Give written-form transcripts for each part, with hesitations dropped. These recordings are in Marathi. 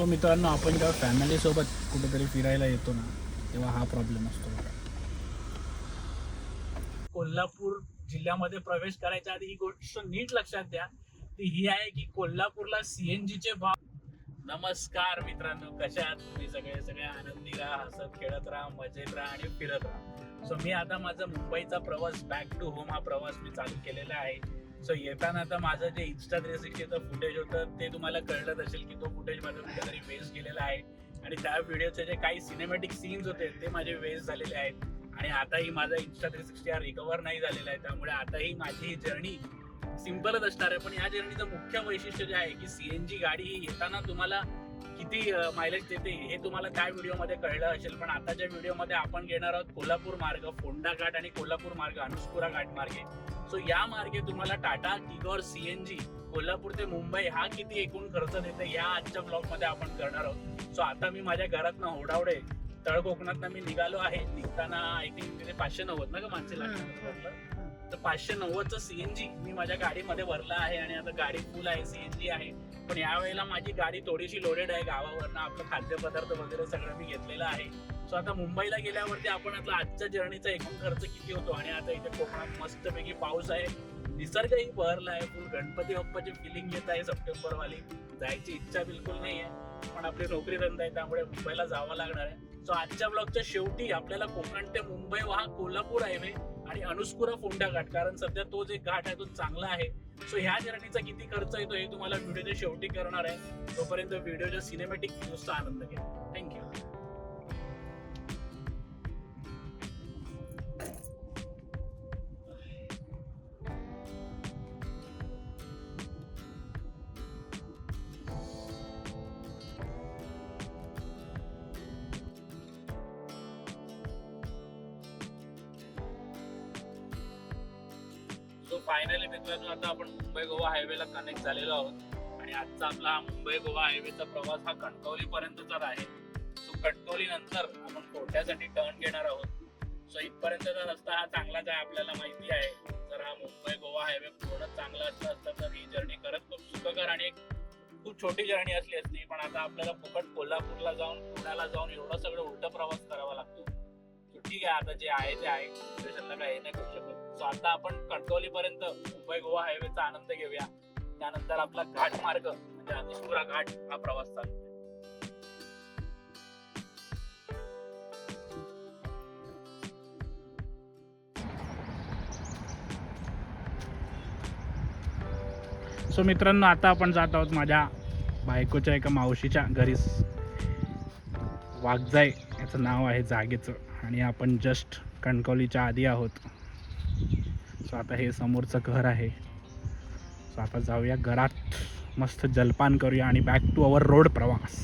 सो मित्रांनो, आपण जेव्हा फॅमिलीसोबत कुठेतरी फिरायला येतो ना, तेव्हा हा प्रॉब्लेम असतो बघा. कोल्हापूर जिल्ह्यामध्ये प्रवेश करायच्या आधी ही गोष्ट नीट लक्षात द्या, ती ही आहे की कोल्हापूरला CNG चे भाव. नमस्कार मित्रांनो, कशा आहात तुम्ही सगळे आनंदी राहा, हसत खेळत राहा, मजेत राहा आणि फिरत राहा. सो मी आता माझा मुंबईचा प्रवास बॅक टू होम हा प्रवास मी चालू केलेला आहे. सो येताना आता माझं जे Insta 360चं फुटेज होतं ते तुम्हाला कळलंच असेल की तो फुटेज माझा कुठेतरी वेस्ट गेलेला आहे आणि त्या व्हिडिओचे जे काही सिनेमॅटिक सीन्स होते ते माझे वेस्ट झालेले आहेत. आणि आताही माझा Insta 360 हा रिकव्हर नाही झालेला आहे, त्यामुळे आताही माझी ही जर्नी सिंपलच असणार आहे. पण या जर्नीचं मुख्य वैशिष्ट्य जे आहे की CNG गाडी ही येताना तुम्हाला किती मायलेज देते हे तुम्हाला त्या व्हिडिओमध्ये कळलं असेल. पण आताच्या व्हिडिओमध्ये आपण घेणार आहोत कोल्हापूर मार्ग, फोंडा घाट आणि कोल्हापूर मार्ग, अनुस्कुरा घाट मार्गे. सो या मार्गे तुम्हाला टाटा टिगॉर CNG कोल्हापूर ते मुंबई हा किती एकूण खर्च देते या आजच्या ब्लॉग मध्ये आपण करणार आहोत. सो आता मी माझ्या घरातनं होडावडे तळ कोकणात मी निघालो आहे. निघताना आय थिंक तिथे 590 ना ग माणसे लागतात, तर 590चं CNG मी माझ्या गाडीमध्ये भरला आहे आणि आता गाडी फुल आहे, CNG आहे. पण यावेळेला माझी गाडी थोडीशी लोडेड आहे, गावावरनं आपलं खाद्यपदार्थ वगैरे सगळं मी घेतलेलं आहे. सो आता मुंबईला गेल्यावरती आपण आता आजच्या जर्नीचा एकूण खर्च किती होतो. आणि आता इथे कोकणात मस्तपैकी पाऊस आहे, निसर्गही बहरला आहे, फुल गणपती बाप्पाची फिलिंग येत आहे सप्टेंबर वाली. जायची इच्छा बिलकुल नाही आहे, पण आपली नोकरी धंदा आहे त्यामुळे मुंबईला जावं लागणार आहे. सो आजच्या ब्लॉगच्या शेवटी आपल्याला कोकण ते मुंबई हा कोल्हापूर हायवे आणि अनुस्कुरा फोंडा घाट, कारण सध्या तो जे घाट आहे तो चांगला आहे. सो ह्या जर्नीचा किती खर्च येतो हे तुम्हाला व्हिडिओच्या शेवटी करणार आहे. तोपर्यंत व्हिडिओच्या सिनेमॅटिक व्ह्यूजचा आनंद घ्या. थँक्यू. सो फायनली मित्रांनो, आता आपण मुंबई गोवा हायवेला कनेक्ट झालेलो आहोत आणि आजचा आपला हा मुंबई गोवा हायवेचा प्रवास हा कणकवली पर्यंतचा आहे. सो कणकवली नंतर आपण कोट्यासाठी टर्न घेणार आहोत. सो इथपर्यंतचा रस्ता हा चांगलाच आहे, आपल्याला माहिती आहे. जर हा मुंबई गोवा हायवे पूर्ण चांगला असता तर ही जर्नी करत खूप सुखकर आणि एक खूप छोटी जर्नी असली असती. पण आता आपल्याला फुकट कोल्हापूरला जाऊन पुण्याला जाऊन एवढं सगळं उलटा प्रवास करावा लागतो. ठीक आहे, आता जे आहे ते आहे, स्टेशनला काही नाही करू शकत. सो आता आपण कणकवली पर्यंत मुंबई गोवा हायवेचा आनंद घेऊया. त्यानंतर आपला घाट मार्ग म्हणजे अनुस्कुरा घाट हा प्रवास चालू. सो मित्रांनो, आता आपण जात आहोत माझ्या बायकोच्या एका मावशीच्या घरी. वाघजाई याचं नाव आहे जागेचं, आणि आपण जस्ट कणकवलीच्या आधी आहोत. सो आता हे समोरचं घर आहे. सो आता जाऊया घरात, मस्त जलपान करूया आणि बॅक टू अवर रोड प्रवास.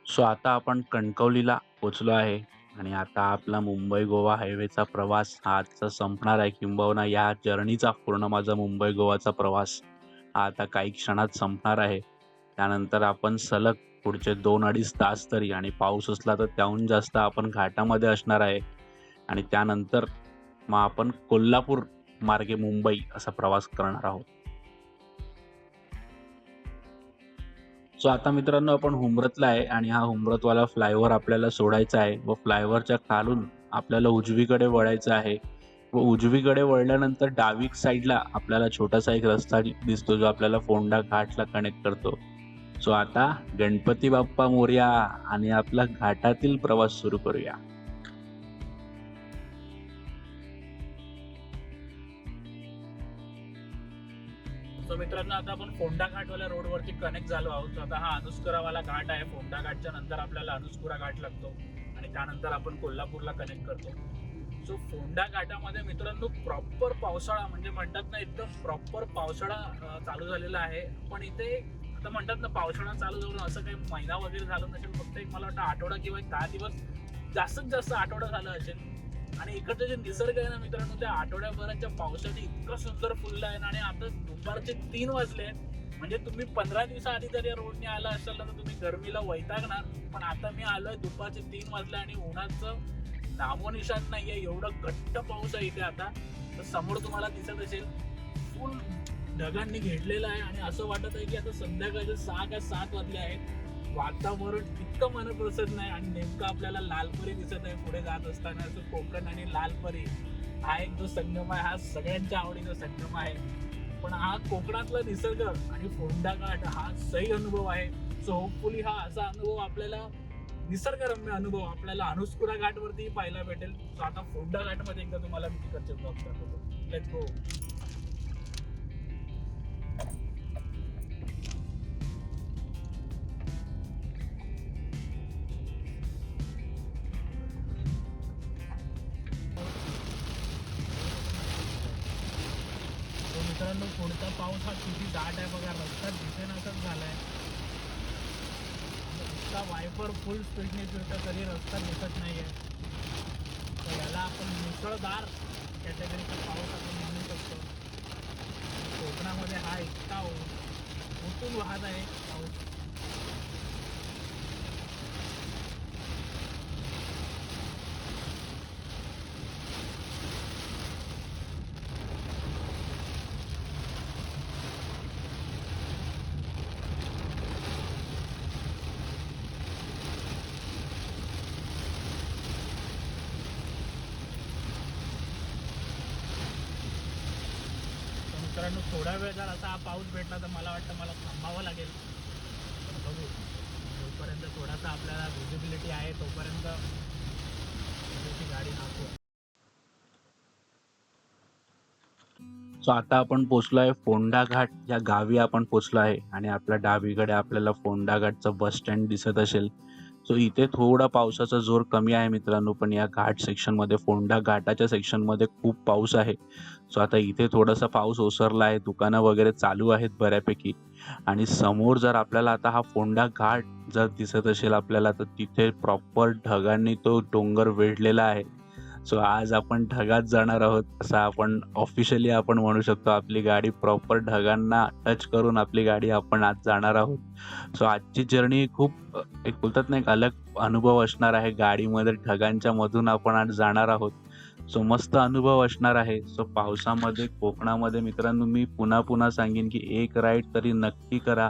सो आता आपण कणकवलीला पोचलो आहे आणि आता आपला मुंबई गोवा हायवेचा प्रवास हा आजचा संपणार आहे. किंबहुना या जर्नीचा पूर्ण माझा मुंबई गोवाचा प्रवास हा आता काही क्षणात संपणार आहे. त्यानंतर आपण सलग पुढचे 2-2.5 तास तरी, आणि पाऊस असला तर त्याहून जास्त आपण घाटामध्ये असणार आहे. आणि त्यानंतर मग आपण कोल्हापूर मार्गे मुंबई असा प्रवास करणार आहोत. सो आता मित्रांनो, आपण हुंबरतला आहे आणि हा हुंबरतवाला फ्लायओव्हर आपल्याला सोडायचा आहे व फ्लायओव्हरच्या खालून आपल्याला उजवीकडे वळायचं आहे. व उजवीकडे वळल्यानंतर डावी साईडला आपल्याला छोटासा एक रस्ता दिसतो जो आपल्याला फोंडा घाटला कनेक्ट करतो. सो आता गणपती बाप्पा मोरया आणि आपला घाटातील प्रवास सुरू करूया. सो मित्रांनो, आता आपण फोंडा घाटवाल्या रोडवरती कनेक्ट झालो आहोत. आता हा अनुस्कुरावाला घाट आहे. फोंडा घाटच्या नंतर आपल्याला अनुस्कुरा घाट लागतो आणि त्यानंतर आपण कोल्हापूरला कनेक्ट करतो. सो फोंडा घाटामध्ये मित्रांनो प्रॉपर पावसाळा, म्हणजे म्हणतात ना एकदम प्रॉपर पावसाळा चालू झालेला आहे. पण इथे आता म्हणतात ना पावसाळा चालू झालं असं काही महिना वगैरे झालं नसेल, फक्त एक मला वाटतं आठवडा किंवा 10 दिवस, जास्तीत जास्त आठवडा झाला असेल. आणि इकडचं जे निसर्ग आहे ना मित्रांनो, त्या आठवड्याभराच्या पावसाने इतकं सुंदर फुललं आहे. आणि आता दुपारचे 3 वाजले आहेत, म्हणजे तुम्ही 15 दिवसाआधी जर या रोडने आला असाल ना तर तुम्ही गरमीला वैतागणार. पण आता मी आलोय दुपारचे 3 वाजले आणि उन्हाचं नामोनिशान नाहीये, एवढं घट्ट पाऊस आहे इथे. आता तर समोर तुम्हाला दिसत असेल फुल ढगांनी घेतलेलं आहे आणि असं वाटत आहे की आता संध्याकाळचे 6 का 7 वाजले आहेत. वातावरण इतकं मनप्रसन्न नाही आणि नेमकं आपल्याला लालपरी दिसत आहे पुढे जात असताना. असं कोकण आणि लालपरी हा एक जो संगम आहे, हा सगळ्यांच्या आवडीचा संगम आहे. पण हा कोकणातला निसर्ग आणि फोंडा घाट हा सही अनुभव आहे. सो होपफुली हा असा अनुभव आपल्याला, निसर्गरम्य अनुभव आपल्याला अनुस्कुरा घाट वरती पाहायला भेटेल. सो आता फोंडा घाट मध्ये एकदा तुम्हाला मी तिकडचे ब्लॉग्स दाखवतो. Let's go. मित्रांनो, पुढचा पाऊस हा किती दाट आहे बघा. रस्ता दिसेनासाच झालाय. रस्ता वायपर फुल स्पीडने फिरतं तरी रस्ता दिसत नाहीये. तर याला आपण मुसळधार कॅटेगरीचा पाऊस आपण म्हणू शकतो. कोकणामध्ये हा इतका ओतून वाहत आहे पाऊस. मित्रांनो, थोडा वेळ जर असा हा पाऊस भेटला तर मला वाटतं मला थांबावं लागेल. बघू, जोपर्यंत थोडासा आपल्याला व्हिजिबिलिटी आहे तोपर्यंत गाडी नाचू. सो आता आपण पोचलो आहे फोंडा घाट या गावी आपण पोचलो आहे आणि आपल्या डावीकडे आपल्याला फोंडा घाटचं बस स्टँड दिसत असेल. सो इथे थोडा पावसाचा जोर कमी आहे मित्रांनो, पण या घाट सेक्शनमध्ये, फोंडा घाटाच्या सेक्शनमध्ये खूप पाऊस आहे. सो आता इथे थोडासा पाऊस ओसरला आहे, दुकानं वगैरे चालू आहेत बऱ्यापैकी. आणि समोर जर आपल्याला आता हा फोंडा घाट जर दिसत असेल आपल्याला, तर तिथे प्रॉपर ढगांनी तो डोंगर वेढलेला आहे. सो आज आपण ढगात जाणार आहोत असं आपण ऑफिशियली आपण म्हणू शकतो. आपली गाडी प्रॉपर ढगांना टच करून आपली गाडी आपण आज जाणार आहोत. सो आजची जर्नी खूप एक बोलतात ना, एक अलग अनुभव असणार आहे. गाडीमध्ये ढगांच्या मधून आपण आज जाणार आहोत. सो मस्त अनुभव असणार आहे. सो पावसामध्ये कोकणामध्ये मित्रांनो, मी पुन्हा पुन्हा सांगेन की एक राईड तरी नक्की करा.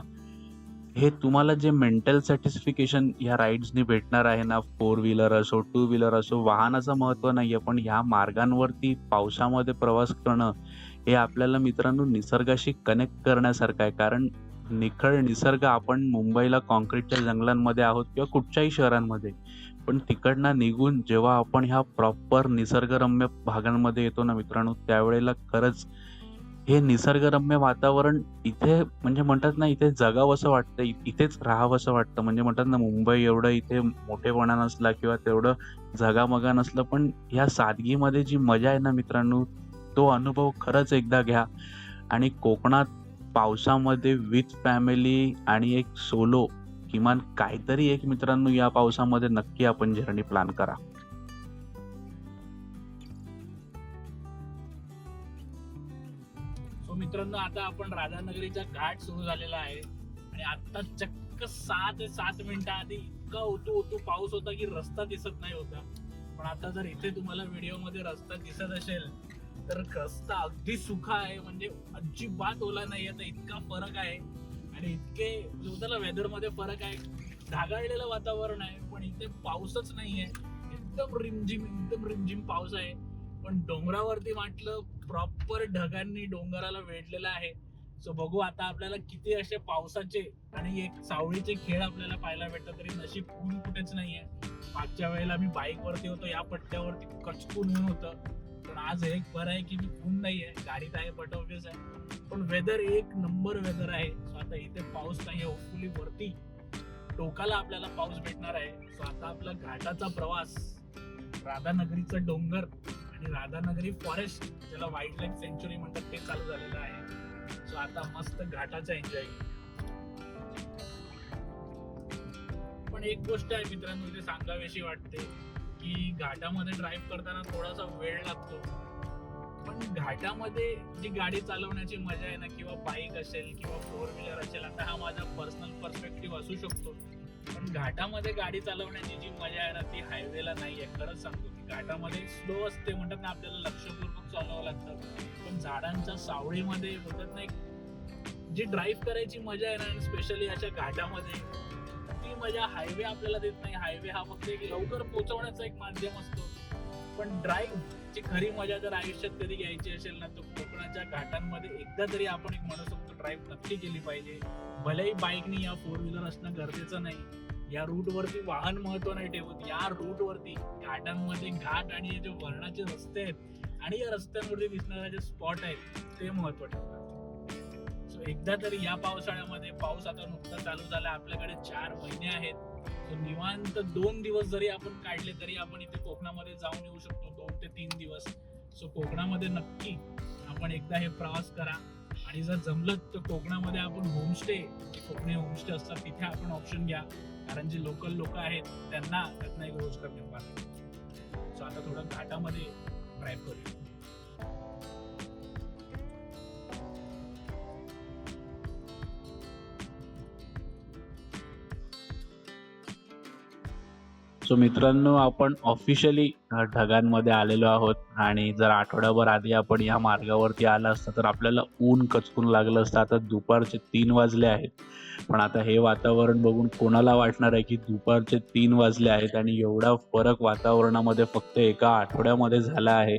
हे तुम्हाला जे मेंटल सॅटिस्फिकेशन ह्या राईड्सनी भेटणार आहे ना, 4 व्हीलर असो, 2 व्हीलर असो, वाहनाचं महत्त्व नाहीये, पण ह्या मार्गांवरती पावसामध्ये प्रवास करणं हे आपल्याला मित्रांनो निसर्गाशी कनेक्ट करण्यासारखं आहे. कारण निखळ निसर्ग, आपण मुंबईला काँक्रीटच्या जंगलांमध्ये आहोत किंवा कुठच्याही शहरांमध्ये, पण तिकडनं निघून जेव्हा आपण ह्या प्रॉपर निसर्गरम्य भागांमध्ये येतो ना मित्रांनो, त्यावेळेला खरंच हे निसर्गरम्य वातावरण इथे म्हणजे म्हणतात ना, इथे जगावंसं वाटतं, इथेच राहावंसं वाटतं. म्हणजे म्हणतात ना, मुंबई एवढं इथे मोठेपणा नसला किंवा तेवढं झगामगा नसलं, पण ह्या सादगीमध्ये जी मजा आहे ना मित्रांनो, तो अनुभव खरंच एकदा घ्या. आणि कोकणात पावसामध्ये विथ फॅमिली आणि एक सोलो, किमान काहीतरी एक मित्रांनो, या पावसामध्ये नक्की आपण जर्नी प्लॅन करा. सो मित्रांनो, आता आपण राधानगरीचा घाट सुरू झालेला आहे आणि आता चक्क 6 ते 7 मिनिटं आधी इतका ओतू पाऊस होता की रस्ता दिसत नाही होता. पण आता जर इथे तुम्हाला व्हिडिओ मध्ये रस्ता दिसत असेल तर रस्ता अगदी सुखा आहे. म्हणजे अजिबात ओला नाही आहे. इतका फरक आहे आणि इतके त्याला वेदर मध्ये फरक आहे. ढगाळलेलं वातावरण आहे पण इथे पाऊसच नाहीये. एकदम रिमझिम पाऊस आहे. पण डोंगरावरती म्हटलं प्रॉपर ढगांनी डोंगराला वेढलेला आहे. सो बघू आता आपल्याला किती असे पावसाचे आणि एक सावळीचे खेळ आपल्याला पाहायला भेटतात. तरी नशीब ऊन कुठेच नाहीये. मागच्या वेळेला मी बाईक वरती होतो, या पट्ट्यावरती कचकून ऊन होतं. पण आज एक बरं आहे की मी ऊन नाहीये, गाडीत आहे, बट ऑब्वियस आहे. पण वेदर एक नंबर वेदर आहे. सो आता इथे पाऊस नाहीये. होपफुली वरती टोकाला आपल्याला पाऊस भेटणार आहे. सो आता आपला घाटाचा प्रवास, राधानगरीचं डोंगर आणि राधानगरी फॉरेस्ट, ज्याला वाईल्ड लाईफ सेंच्युरी म्हणतात, ते चालू झालेलं आहे. सो आता मस्त घाटाचा एन्जॉय. पण एक गोष्ट आहे मित्रांनो, इथे सांगावीशी वाटते की घाटामध्ये ड्राईव्ह करताना थोडासा वेळ लागतो. पण घाटामध्ये जी गाडी चालवण्याची मजा आहे ना, किंवा बाईक असेल किंवा 4 व्हीलर असेल, आता हा माझा पर्सनल पर्स्पेक्टिव्ह असू शकतो, पण घाटामध्ये गाडी चालवण्याची जी मजा आहे ना, ती हायवेला नाहीये. खरंच सांगतो, ती घाटामध्ये स्लो असते, म्हणतात ना, आपल्याला लक्षपूर्वक चालवावं लागतं. पण झाडांच्या सावळीमध्ये होतात ना, एक जी ड्राईव्ह करायची मजा आहे ना, स्पेशली अशा घाटामध्ये, ती मजा हायवे आपल्याला देत नाही. हायवे हा फक्त एक लवकर पोहोचवण्याचा एक माध्यम असतो, पण ड्राईव्ह ची खरी मजा जर आयुष्यात कधी घ्यायची असेल ना, तर कोकणाच्या घाटांमध्ये एकदा तरी आपण एक म्हणू शकतो ड्राईव्ह नक्की केली पाहिजे. भलेही बाईकनी या फोर व्हीलर असणं गरजेचं नाही, या रूट वरती वाहन महत्व नाही ठेवत, या रूट वरती घाटांमध्ये घाट आणि हे जे वळणाचे रस्ते आहेत आणि या रस्त्यांवरती दिसणारे जे स्पॉट आहेत ते महत्व ठेवतात. सो एकदा तरी या पावसाळ्यामध्ये, पाऊस आता नुकता चालू झाला, आपल्याकडे 4 महिने आहेत, सो निवांत 2 दिवस जरी आपण काढले तरी आपण इथे कोकणामध्ये जाऊन येऊ शकतो, 2 ते 3 दिवस. सो कोकणामध्ये नक्की आपण एकदा हे प्रवास करा. आणि जर जमलं तर कोकणामध्ये आपण होमस्टे, जे कोकणी होमस्टे असतात तिथे आपण ऑप्शन घ्या, कारण जे लोकल लोक आहेत त्यांना त्यातनं एक रोजगार निर्माण होईल. सो आता थोडं घाटामध्ये ड्राईव्ह करूया. सो मित्रांनो, आपण ऑफिशियली ढगांमध्ये आलेलो आहोत आणि जर आठवड्याभर आधी आपण या मार्गावरती आला असता तर आपल्याला ऊन कचकून लागलं असतं. आता दुपारचे 3 वाजले आहेत, पण आता हे वातावरण बघून कोणाला वाटणार आहे की दुपारचे 3 वाजले आहेत आणि एवढा फरक वातावरणामध्ये फक्त एका आठवड्यामध्ये झाला आहे.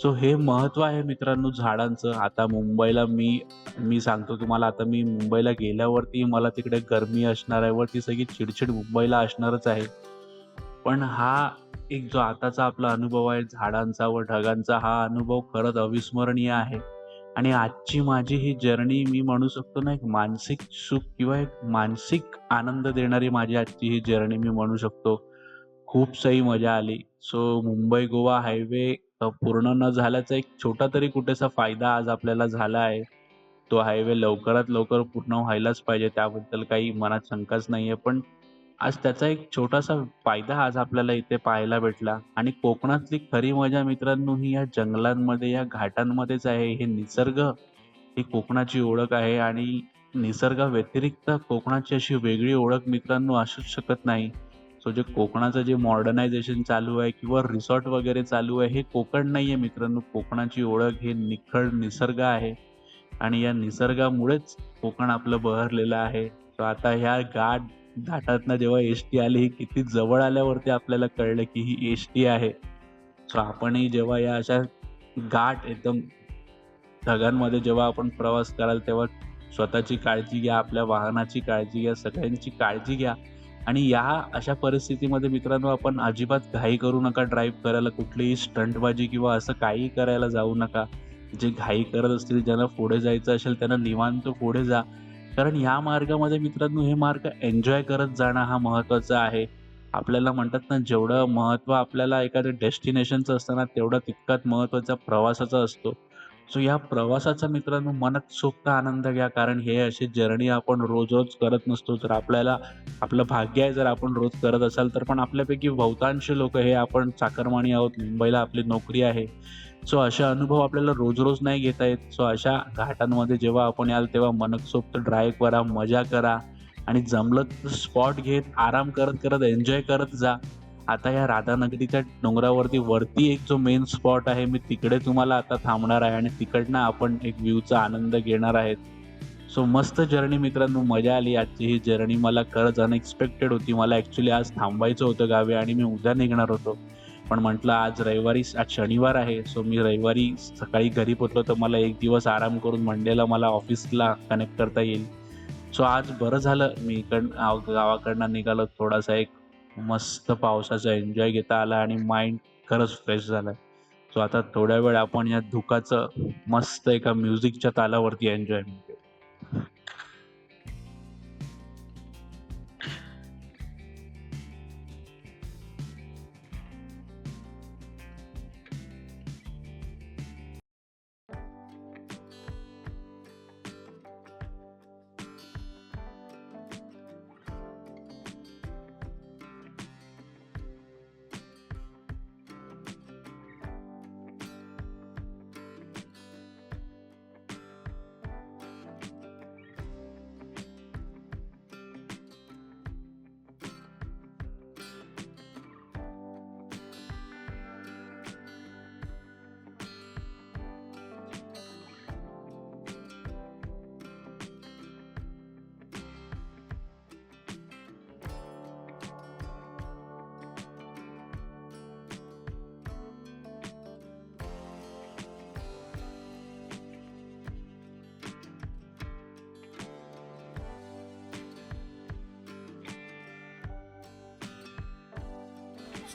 सो हे महत्त्व आहे मित्रांनो झाडांचं. आता मुंबईला मी मी सांगतो तुम्हाला, आता मी मुंबईला गेल्यावरती मला तिकडे गरमी असणार आहे, वर ती सगळी चिडचिड मुंबईला असणारच आहे. पण हा एक जो आताचा आपला अनुभव आहे झाडांचा व ढगांचा, हा अनुभव खरंच अविस्मरणीय आहे. आणि आजची माझी ही जर्नी मी म्हणू शकतो ना, एक मानसिक सुख किंवा एक मानसिक आनंद देणारी माझी आजची ही जर्नी मी म्हणू शकतो. खूप सही मजा आली. सो मुंबई गोवा हायवे पूर्ण न झाल्याचा एक छोटा तरी कुठेसा फायदा आज आपल्याला झाला आहे. तो हायवे लवकरात लवकर पूर्ण व्हायलाच पाहिजे, त्याबद्दल काही मनात शंकाच नाहीये. पण आज त्याचा एक छोटासा फायदा आज आपल्याला इथे पाहायला भेटला. आणि कोकणातली खरी मजा मित्रांनो ही या जंगलांमध्ये, या घाटांमध्येच आहे. हे निसर्ग ही कोकणाची ओळख आहे आणि निसर्गाव्यतिरिक्त कोकणाची अशी वेगळी ओळख मित्रांनो असूच शकत नाही. सो जे कोकणाचं जे मॉडर्नायझेशन चालू आहे किंवा रिसॉर्ट वगैरे चालू आहे, हे कोकण नाहीये मित्रांनो. कोकणाची ओळख हे निखळ निसर्ग आहे आणि या निसर्गामुळेच कोकण आपलं बहरलेलं आहे. सो आता ह्या घाटातनं जेव्हा एस-टी आली, ही किती जवळ आल्यावरती आपल्याला कळलं की ही एस-टी आहे. सो आपणही जेव्हा या अशा गाठ एकदम ढगांमध्ये जेव्हा आपण प्रवास कराल, तेव्हा स्वतःची काळजी घ्या, आपल्या वाहनाची काळजी घ्या, सगळ्यांची काळजी घ्या. आणि या अशा परिस्थितीमध्ये मित्रांनो आपण अजिबात घाई करू नका ड्राईव्ह करायला. कुठलीही स्टंटबाजी किंवा असं काहीही करायला जाऊ नका. जे घाई करत असतील, ज्यांना पुढे जायचं असेल त्यांना निवांत पुढे जा. कारण ह्या मार्गामध्ये मित्रांनो हे मार्ग एन्जॉय करत जाणं हा महत्त्वाचा आहे. आपल्याला म्हणतात ना, जेवढं महत्त्व आपल्याला एखाद्या डेस्टिनेशनचं असतं ना, तेवढा तितकाच महत्त्वाचा प्रवासाचा असतो. सो या प्रवासाचा मित्रांनो मनसोक्त आनंद घ्या. कारण हे अशी जर्नी आपण रोज-रोज करत नसतो. जर आपल्याला आपलं भाग्य आहे, जर आपण रोज करत असाल तर. पण आपल्यापैकी बहुतांश लोकं हे आपण चाकरमानी आहोत, मुंबईला आपली नोकरी आहे. सो असे अनुभव आपल्याला रोज-रोज नाही घेता येत. सो अशा घाटांमध्ये जेव्हा आपण याल तेव्हा मनसोक्त ड्राईव्ह करा, मजा करा आणि जमलं तर स्पॉट घेत आराम करत-करत एन्जॉय करत जा. आता या राधानगरीच्या डोंगरावरती वरती एक जो मेन स्पॉट आहे, मी तिकडे तुम्हाला आता थांबणार आहे आणि तिकडनं आपण एक व्ह्यूचा आनंद घेणार आहेत. सो मस्त जर्नी मित्रांनो, मजा आली आजची ही जर्नी. मला खरंच अनएक्सपेक्टेड होती. मला ॲक्चुअली आज थांबायचं होतं गावी आणि मी उद्या निघणार होतो. पण म्हटलं आज आज शनिवार आहे. सो मी रविवारी सकाळी घरी पोहोचलो तर मला 1 दिवस आराम करून मंडेला मला ऑफिसला कनेक्ट करता येईल. सो आज बरं झालं मी गावाकडनं निघालो. थोडासा एक मस्त पावसाचा एन्जॉय घेता आला आणि माइंड खरंच फ्रेश झालं. सो आता थोड्या वेळ आपण या धुकाचं मस्त एका म्युझिकच्या तालावरती एन्जॉय करू.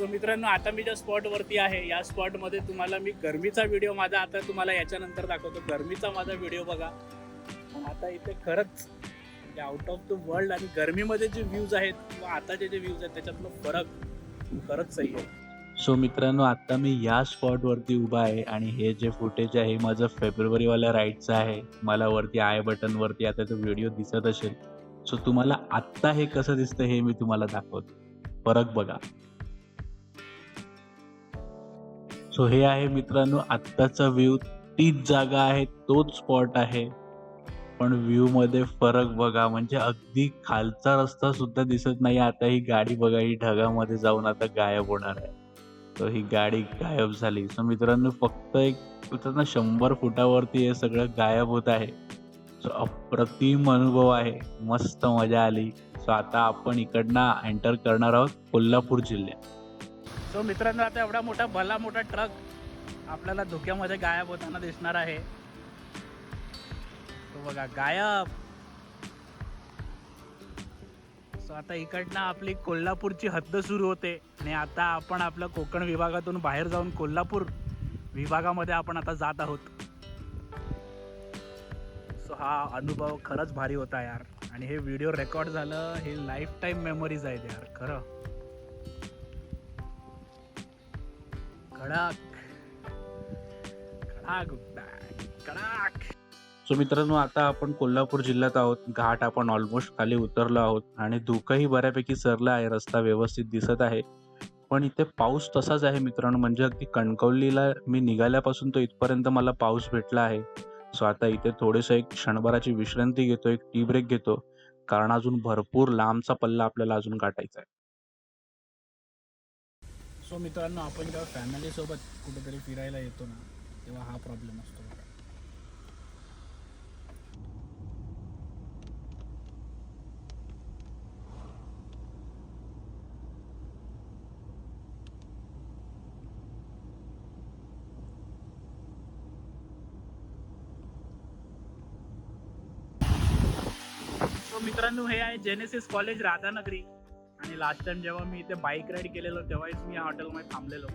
सो मित्रांनो, आता मी ज्या स्पॉटवरती आहे या स्पॉटमध्ये तुम्हाला मी गरमीचा व्हिडिओ माझा आता तुम्हाला याच्यानंतर दाखवतो. गरमीचा माझा व्हिडिओ बघा. आता इथे खरंच म्हणजे आउट ऑफ द वर्ल्ड आणि गरमीमध्ये जे व्ह्यूज आहेत किंवा आताचे जे व्ह्यूज आहेत त्याच्यातलं फरक खरंच सही आहे. सो मित्रांनो, आता मी या स्पॉटवरती उभा आहे आणि हे जे फुटेज आहे माझं फेब्रुवारीवाल्या राईडचं आहे. मला वरती आय बटनवरती आता तो व्हिडिओ दिसत असेल. सो तुम्हाला आत्ता हे कसं दिसतं हे मी तुम्हाला दाखवतो. फरक बघा. सो हे आहे मित्रांनो आत्ताचा व्ह्यू. तीच जागा आहे, तोच स्पॉट आहे, पण व्ह्यू मध्ये फरक बघा. म्हणजे अगदी खालचा रस्ता सुद्धा दिसत नाही. आता ही गाडी बघा, ही ढगामध्ये जाऊन आता गायब होणार आहे. तर ही गाडी गायब झाली. सो मित्रांनो, फक्त एक 100 फुटावरती हे सगळं गायब होत आहे. सो अप्रतिम अनुभव आहे, मस्त मजा आली. सो आता आपण इकडनं एंटर करणार आहोत कोल्हापूर जिल्ह्यात. सो मित्रांनो, आता एवढा भला मोठा ट्रक आपल्याला धुक्यामध्ये गायब होताना दिसणार आहे. तो बघा गायब. सो आता इकडनं आपली कोल्हापूरची हद्द सुरू होते आणि आता आपण आपल्या कोकण विभागातून बाहेर जाऊन कोल्हापूर विभागामध्ये आपण आता जात आहोत. सो हा अनुभव खरंच भारी होता यार. आणि हे व्हिडिओ रेकॉर्ड झालं, हे लाईफ टाईम मेमरीज आहेत यार खरं. कडक कडक. सो मित्रांनो, आता आपण कोल्हापूर जिल्ह्यात आहोत. घाट आपण ऑलमोस्ट खाली उतरलो आहोत आणि धुकंही बऱ्यापैकी सरलं आहे. रस्ता व्यवस्थित दिसत आहे, पण इथे पाऊस तसाच आहे मित्रांनो. म्हणजे अगदी कणकवलीला मी निघाल्यापासून तो इथपर्यंत मला पाऊस भेटला आहे. सो आता इथे थोडंसं एक क्षणभराची विश्रांती घेतो, एक टी ब्रेक घेतो, कारण अजून भरपूर लांबचा पल्ला आपल्याला अजून गाठायचा आहे. सो मित्रांनो, आपण जेव्हा फॅमिलीसोबत कुठेतरी फिरायला येतो ना, तेव्हा हा प्रॉब्लेम असतो बघा. सो मित्रांनो, हे आहे जेनेसिस कॉलेज राधानगरी. आणि लास्ट टाइम जेव्हा मी इथे बाईक राईड केलेलो तेव्हाच मी या हॉटेलमध्ये थांबलेलो.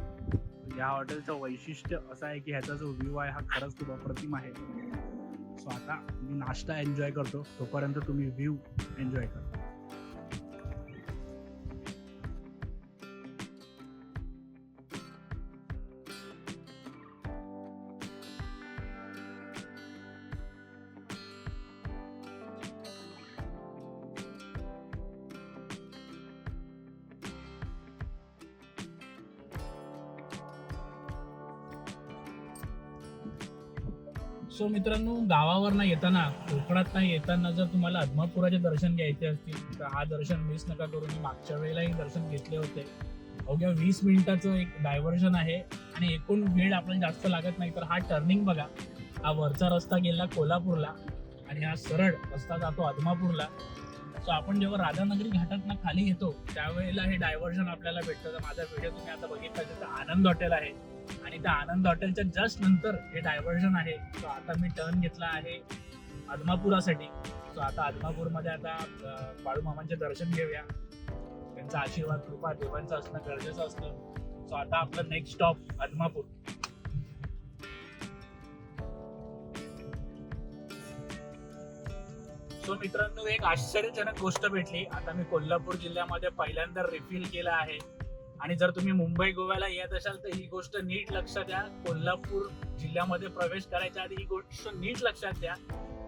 या हॉटेलचं वैशिष्ट्य असं आहे की ह्याचा जो व्ह्यू आहे हा खरंच खूप अप्रतिम आहे. सो आता मी नाश्ता एन्जॉय करतो, तोपर्यंत तुम्ही व्ह्यू एन्जॉय करा. सो मित्रांनो, गावावरनं येताना, कोकणात येताना जर तुम्हाला आदमापुराचे दर्शन घ्यायचे असतील तर हा दर्शन मिस नका करू. मी मागच्या वेळेलाही दर्शन घेतले होते. अवघ्या 20 मिनिटाचं एक डायव्हर्शन आहे आणि एकूण वेळ आपल्याला जास्त लागत नाही. तर हा टर्निंग बघा, हा वरचा रस्ता गेला कोल्हापूरला आणि हा सरळ रस्ता जातो आदमापूरला. सो आपण जेव्हा राधानगरी घाटातनं खाली येतो त्यावेळेला हे डायव्हर्शन आपल्याला भेटतं. तर माझा व्हिडिओ तुम्ही आता बघितला, तिथं आनंद हॉटेल आहे आणि त्या आनंद हॉटेलच्या जस्ट नंतर हे डायव्हर्शन आहे. सो आता मी टर्न घेतला आहे आदमापुरासाठी. सो आता आदमापूरमध्ये आता बाळूमामांचे दर्शन घेऊया. त्यांचा आशीर्वाद, कृपा देवांचं असणं गरजेचं असतं. सो आता आपलं नेक्स्ट स्टॉप आदमापूर. सो मित्रांनो, एक आश्चर्यजनक गोष्ट भेटली. आता मी कोल्हापूर जिल्ह्यामध्ये पहिल्यांदा रिफिल केला आहे. आणि जर तुम्ही मुंबई गोव्याला येत असाल तर ही गोष्ट नीट लक्षात द्या. कोल्हापूर जिल्ह्यामध्ये प्रवेश करायच्या आधी ही गोष्ट नीट लक्षात द्या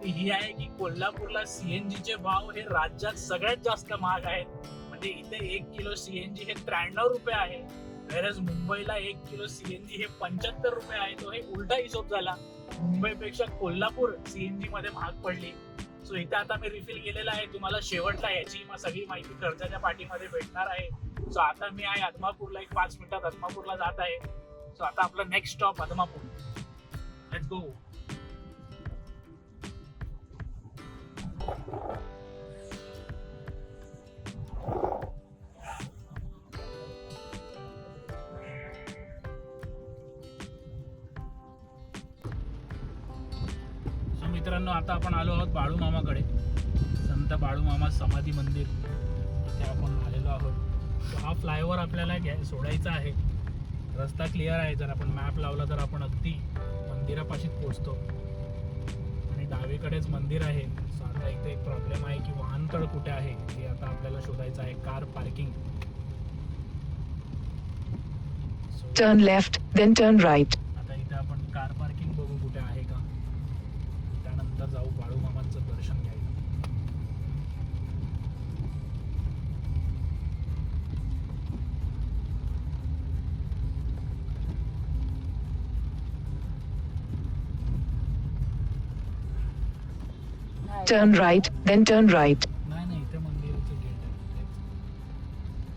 ती ही आहे की कोल्हापूरला सीएनजीचे भाव हे राज्यात सगळ्यात जास्त महाग आहेत. म्हणजे इथे 1 किलो सीएनजी हे 93 रुपये आहे, वेळेस मुंबईला 1 किलो सीएनजी हे 75 रुपये आहे. तो हे उलटा हिशोब झाला. मुंबईपेक्षा कोल्हापूर सीएनजी मध्ये महाग पडली. सो इथे आता मी रिफिल केलेला आहे. तुम्हाला शेवटला याची सगळी माहिती खर्चाच्या पाठीमध्ये भेटणार आहे. सो आता मी आहे आदमापूरला, एक 5 मिनिटात आदमापूरला जात आहे. सो आता आपलं next stop Adampur. Let's go. So मित्रांनो, आता आपण आलो आहोत बाळूमामाकडे. संत बाळूमामा समाधी मंदिर इथे आपण आलेलो आहोत. हा फ्लायओव्हर आपल्याला सोडायचा आहे. रस्ता क्लिअर आहे. जर आपण मॅप लावला तर आपण अगदी मंदिरापाशी पोहोचतो आणि डावीकडेच मंदिर आहे. सो आता इथे एक प्रॉब्लेम आहे की वाहनतळ कुठे आहे हे आता आपल्याला शोधायचं आहे. Car parking. Turn left, then turn right. आता इथे आपण कार पार्किंग बघू कुठे आहे का. त्यानंतर जाऊ बाळूमामांचं दर्शन घ्यायला. Turn right, then turn right. नाही नाही इथे मंदिराचं गेट आहे.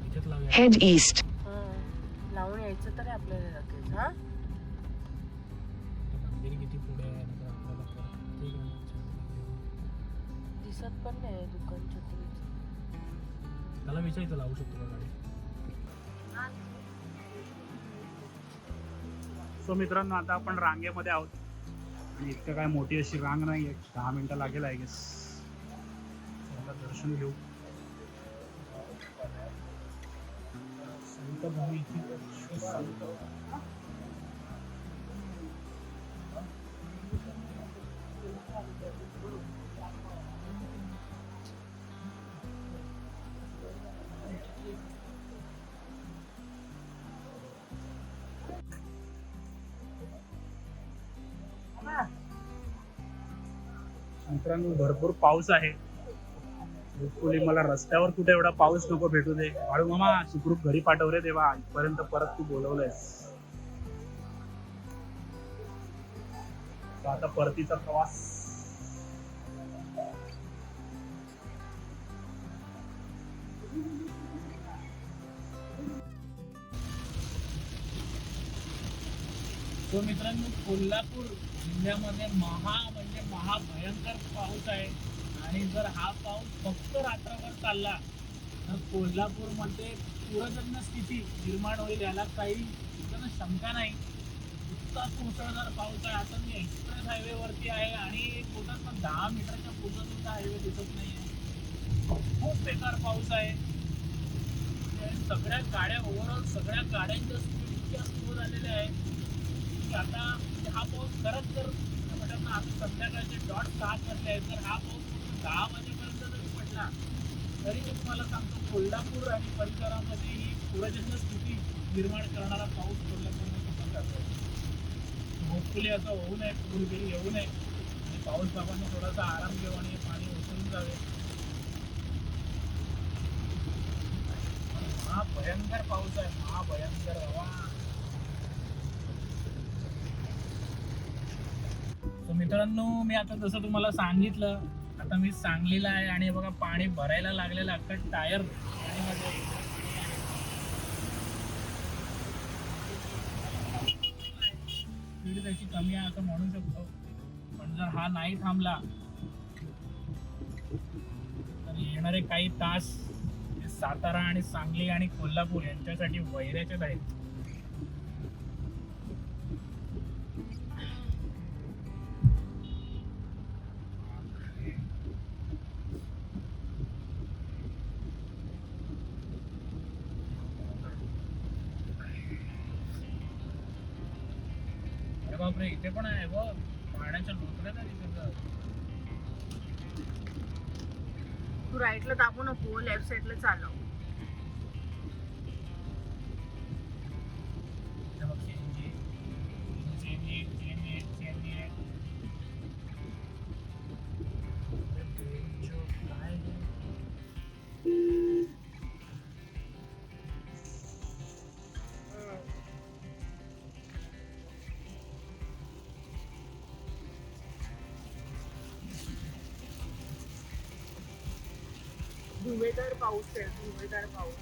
इथेच लावूया. Head east. लावून यायचं तर आपल्याला लगेच. हा मंदिर किती पुढे आहे नंतर आपल्याला परत ठीक आहे. दिसत पण नाही दुकान छत्रीचं. त्याला विचारायचं लावू शकतो का गाडी. सो मित्रांनो आता आपण रांगेमध्ये आहोत आणि इतकं काय मोठी अशी रांग नाही आहे. 10 मिनिटं लागेल आय गेस. आता दर्शन घेऊ. संत भूमीची संत. मित्रांनो भरपूर पाऊस आहे. होपफुली मला रस्त्यावर कुठे एवढा पाऊस नको भेटू दे. बाळू मामा सुखरूप घरी पाठव रे देवा. इथपर्यंत परत तू बोलवलंयस. आता परतीचा प्रवास. तो मित्रांनो कोल्हापूर जिल्ह्यामध्ये म्हणजे महाभयंकर पाऊस आहे. आणि जर हा पाऊस फक्त रात्रभर चालला तर कोल्हापूरमध्ये पूरजन्य स्थिती निर्माण होईल याला काही शंका नाही. इतका मुसळधार पाऊस आहे. आता मी एक्सप्रेस हायवे वरती आहे आणि कुठं पण 10 मीटरच्या पुढचा सुद्धा हायवे दिसत नाहीये. खूप बेकार पाऊस आहे. सगळ्या गाड्या ओव्हरऑल सगळ्या गाड्यांच्या स्पीड इतक्या स्लो झालेल्या आहे की आता हा पाऊस खरंच जर आता संध्याकाळचे .7 वाजले आहेत तर हा पाऊस 10 वाजेपर्यंत जरी पडला तरी मी तुम्हाला सांगतो कोल्हापूर आणि परिसरामध्ये ही पूरजन्य स्थिती निर्माण करणारा पाऊस कोल्हापूरमध्ये सुद्धा जातो. होपफुली असं होऊ नये. पूरगिरी येऊ नये आणि पाऊस बाबांनी थोडासा आराम घेऊ आणि पाणी उचलून जावे. महाभयंकर पाऊस आहे. महाभयंकर हवा. मित्रांनो मी आता जसं तुम्हाला सांगितलं आता मी सांगलीला आहे आणि बघा पाणी भरायला लागलेलं अख्खं टायर पाणीमध्ये. स्पीड त्याची कमी आहे असं म्हणू शकतो. पण जर हा नाही थांबला तर येणारे काही तास सातारा आणि सांगली आणि कोल्हापूर यांच्यासाठी वैऱ्याचेच आहेत. बापरे इथे पण आहे बघ पाण्याच्या लोटल्या तरी तू राईटला दाबू नको, लेफ्ट साईडला चालव. धुवेदार पाऊस आहे. धुवेदार पाऊस.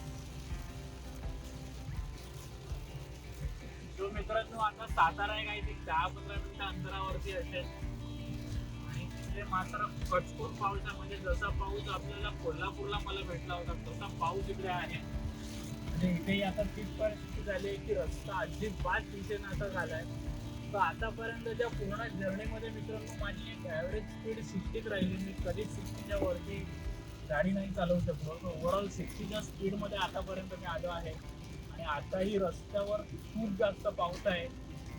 जो मित्रांनो आता सातारा आहे काहीतरी 10-15 मिनिटं अंतरावरती असेल आणि तिथे मात्र कचकून पाऊस आहे. म्हणजे जसा पाऊस आपल्याला कोल्हापूरला मला भेटला होता तसा पाऊस इकडे आहे. म्हणजे इथेही आता तीच परिस्थिती झाली आहे की रस्ता अजिबात दिसेना असा झालाय. तर आतापर्यंतच्या पूर्ण जर्नीमध्ये मित्रांनो माझी ॲव्हरेज स्पीड 60 राहिली. मी कधीच 60च्या वरती गाडी नाही चालवू शकलो. ओव्हरऑल 60च्या स्पीडमध्ये आतापर्यंत मी आलो आहे. आणि आताही रस्त्यावर खूप जास्त पाऊस आहे.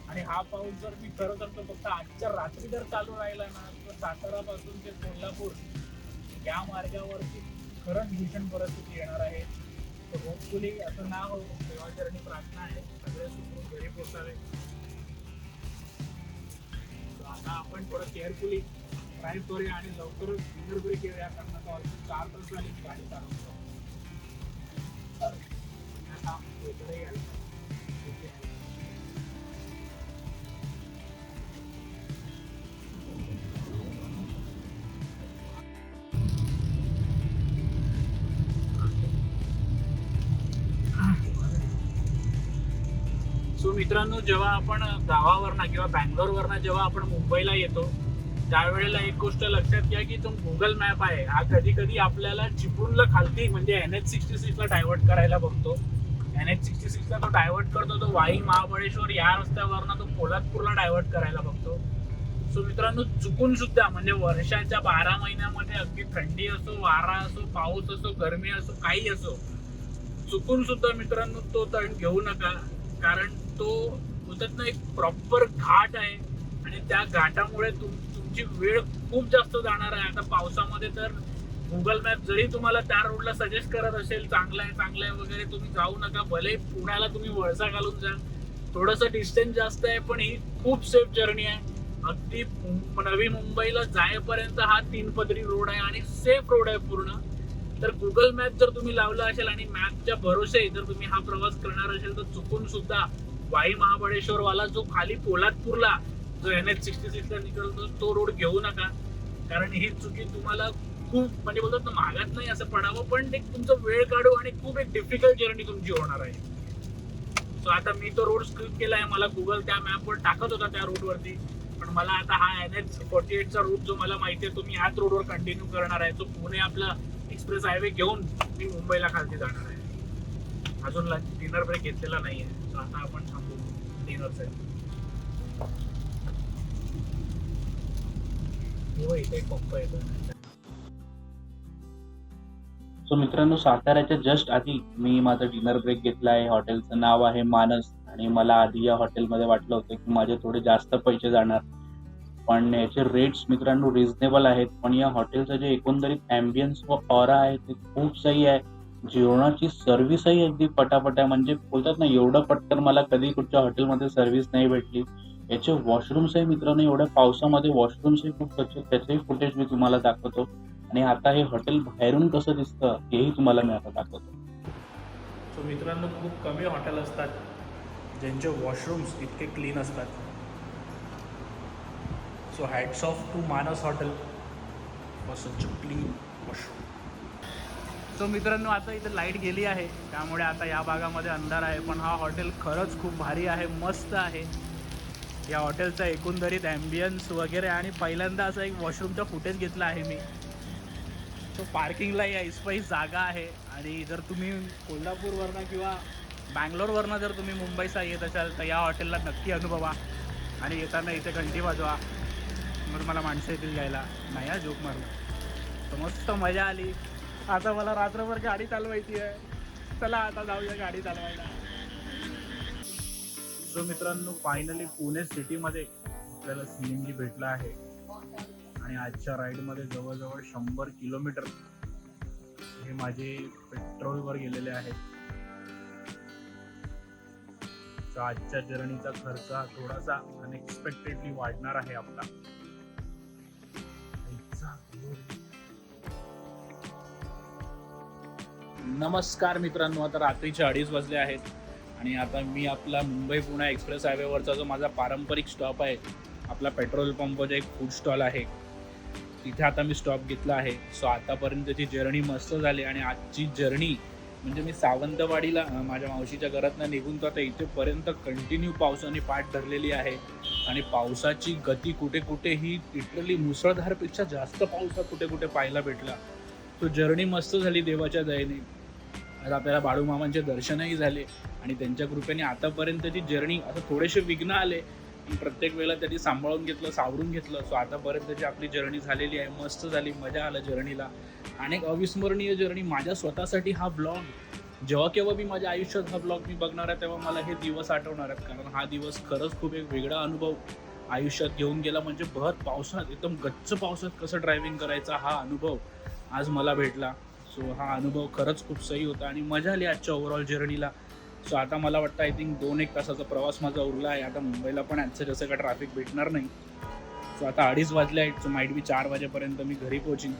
आणि हा पाऊस जर मी खरं तर तो फक्त आजच्या रात्री जर चालू राहिला ना तर सातारापासून ते कोल्हापूर या मार्गावरती खरंच भीषण परिस्थिती येणार आहे. तर होपफुली असं ना हो, देवाचरणी प्रार्थना आहे सगळे सुखरूप घरी पोचावे. आता आपण थोडं केअरफुली ड्राईव्ह करूया आणि लवकरच डिनर ब्रेक येऊया, कारण आता ऑलमोस्ट 4 तास झाली गाडी चालवतो. आता इकडे यायला सो मित्रांनो, जेव्हा आपण गावावरनं किंवा बँगलोरवरनं जेव्हा आपण मुंबईला येतो त्यावेळेला एक गोष्ट लक्षात घ्या की तो गुगल मॅप आहे हा कधी कधी आपल्याला चिपळूणला खालती म्हणजे NH66 ला डायव्हर्ट करायला बघतो. NH66 ला तो डायव्हर्ट करतो, तो वाई महाबळेश्वर या रस्त्यावरनं तो पोलादपूरला डायव्हर्ट करायला बघतो. सो मित्रांनो, चुकून सुद्धा म्हणजे वर्षाच्या 12 महिन्यामध्ये अगदी थंडी असो, वारा असो, पाऊस असो, गरमी असो, काही असो, चुकून सुद्धा मित्रांनो तो टर्न घेऊ नका. कारण तो बोलतात ना एक प्रॉपर घाट आहे आणि त्या घाटामुळे तुमची वेळ खूप जास्त जाणार आहे. आता पावसामध्ये तर गुगल मॅप जरी तुम्हाला त्या रोडला सजेस्ट करत असेल चांगला आहे वगैरे, तुम्ही जाऊ नका. भले पुण्याला तुम्ही वळसा घालून जा, थोडंसं डिस्टन्स जास्त आहे पण ही खूप सेफ जर्नी आहे. अगदी नवी मुंबईला जायपर्यंत हा 3 पदरी रोड आहे आणि सेफ रोड आहे पूर्ण. तर गुगल मॅप जर तुम्ही लावला असेल आणि मॅपच्या भरोसे जर तुम्ही हा प्रवास करणार असेल तर चुकून सुद्धा वाई महाबळेश्वर वाला जो खाली पोलादपूरला जो NH66 ला निघतो तो रोड घेऊ नका. कारण ही चुकी तुम्हाला खूप म्हणजे बोलतात ना मागात नाही असं पडावं, पण एक तुमचं वेळ काढू आणि खूप एक डिफिकल्ट जर्नी तुमची होणार आहे. सो आता मी तो रोड स्किप केलाय, मला गुगल त्या मॅपवर टाकत होता त्या रूटवरती, पण मला आता हा NH48 चा रूट जो मला माहिती आहे तो मी ह्याच रोडवर कंटिन्यू करणार आहे. तो पुणे आपला एक्सप्रेस हायवे घेऊन मी मुंबईला खालती जाणार आहे. अजून डिनर ब्रेक घेतलेला नाहीये, तर आता आपण थांबू डिनरसाठी. इथे एक पंप येतो. सो मित्रांनो, साताऱ्याच्या जस्ट आधी मी माझा डिनर ब्रेक घेतला आहे. हॉटेलचं नाव आहे मानस. आणि मला आधी या हॉटेलमध्ये वाटलं होतं की माझे थोडे जास्त पैसे जाणार, पण याचे रेट्स मित्रांनो रिझनेबल आहेत. पण या हॉटेलचं जे एकंदरीत ॲम्बियन्स व ऑरा आहे ते खूप सही आहे. जेवणाची सर्व्हिसही अगदी पटापट आहे. म्हणजे बोलतात ना एवढं पटकन मला कधी कुठच्या हॉटेलमध्ये सर्व्हिस नाही भेटली. याचे वॉशरूम्सही मित्रांनो एवढ्या पावसामध्ये वॉशरूम्सही खूप स्वच्छ, त्याचंही फुटेज मी तुम्हाला दाखवतो. आणि आता हे हॉटेल बाहेरून कसं दिसतं हेही तुम्हाला मी आता दाखवतो. सो मित्रांनो, खूप कमी हॉटेल असतात ज्यांचे वॉशरूम्स इतके क्लीन असतात. सो हॅट्स ऑफ टू मानस hotel for such clean washroom. So मित्रांनो, आता इथे लाईट गेली आहे त्यामुळे आता या भागामध्ये अंधार आहे, पण हा हॉटेल खरंच खूप भारी आहे, मस्त आहे. या हॉटेलचा एकंदरीत ॲम्बियन्स वगैरे आणि पहिल्यांदा असा एक वॉशरूमचा फुटेज घेतला आहे मी. सो पार्किंगला या ऐसपैस जागा आहे. आणि जर तुम्ही कोल्हापूरवरनं किंवा बँगलोरवरनं जर तुम्ही मुंबईचा येत असाल तर या हॉटेलला नक्की अनुभवा. आणि येताना इथे घंटी वाजवा, मग मला माणसं येतील घ्यायला. नाही हा जोक मारू. तर मस्त मजा आली. आता मला रात्रभर गाडी चालवायची आहे. चला आता जाऊया गाडी चालवायला. सो मित्रांनो, फायनली पुणे सिटीमध्ये आपल्याला CNG भेटला आहे. आणि आजच्या राईडमध्ये जवळजवळ 100 किलोमीटर हे माझे पेट्रोलवर गेलेले आहेत. तर आजच्या जर्नीचा खर्च हा थोडासा अनएक्सपेक्टेडली वाढणार आहे आपला. नमस्कार मित्रांनो, आता रात्रीचे 2:30 वाजले आहेत आणि आता मी आपला मुंबई पुणे एक्सप्रेस हायवेवरचा जो माझा पारंपरिक स्टॉप आहे, आपला पेट्रोल पंपचा एक फूड स्टॉल आहे, तिथे आता मी स्टॉप घेतला आहे. सो आतापर्यंतची जर्नी मस्त झाली. आणि आजची जर्नी म्हणजे मी सावंतवाडीला माझ्या मावशीच्या घरातनं निघून तो आता इथेपर्यंत कंटिन्यू पावसाने पाठ धरलेली आहे. आणि पावसाची गती कुठे कुठे ही लिटरली मुसळधारपेक्षा जास्त पावसा कुठे कुठे पाहायला भेटला. तो जर्नी मस्त झाली देवाच्या दयेने. आता आपल्याला बाळूमामांचे दर्शनही झाले आणि त्यांच्या कृपेने आतापर्यंतची जर्नी, आता थोडेसे विघ्न आले प्रत्येक वेळेला त्यांनी सांभाळून घेतलं, सावरून घेतलं. सो आतापर्यंतची आपली जर्नी झालेली आहे, मस्त झाली, मजा आला जर्नीला. आणि एक अविस्मरणीय जर्नी माझ्या स्वतःसाठी. हा ब्लॉग जेव्हा केव्हा मी माझ्या आयुष्यात हा ब्लॉग मी बघणार आहे तेव्हा मला हे दिवस आठवणार आहेत, कारण हा दिवस खरंच खूप एक वेगळा अनुभव आयुष्यात घेऊन गेला. म्हणजे भर पावसात, एकदम गच्च पावसात कसं ड्रायव्हिंग करायचा हा अनुभव आज मला भेटला. सो हा अनुभव खरंच खूप सही होता आणि मजा आली आजच्या ओव्हरऑल जर्नीला. सो आता मला वाटतं आय थिंक 2-1 तासाचा प्रवास माझा उरला आहे. आता मुंबईला पण यांचं जसं काय ट्रॅफिक भेटणार नाही. सो आता 2:30 वाजले आहेत. सो माईट बी 4 वाजेपर्यंत मी घरी पोहोचीन.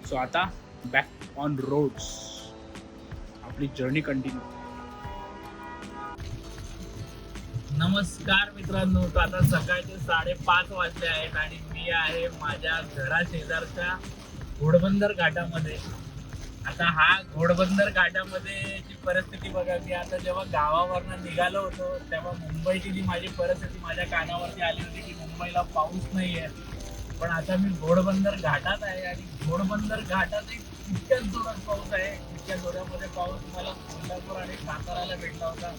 सो आता बॅक ऑन रोड्स, आपली जर्नी कंटिन्यू. नमस्कार मित्रांनो, तर आता सकाळचे 5:30 वाजले आहेत आणि मी आहे माझ्या घरा शेजारच्या घोडबंदर घाटामध्ये. आता हा घोडबंदर घाटामध्ये ची परिस्थिती बघा, की आता जेव्हा गावावरनं निघालो होतो तेव्हा मुंबईची जी माझी परिस्थिती माझ्या कानावरती आली होती की मुंबईला पाऊस नाही आहे. पण आता मी घोडबंदर घाटात आहे आणि घोडबंदर घाटात इतक्याच जोरात पाऊस आहे. इतक्या जोरामध्ये पाऊस मला कोल्हापूर आणि साताराला भेटला होता.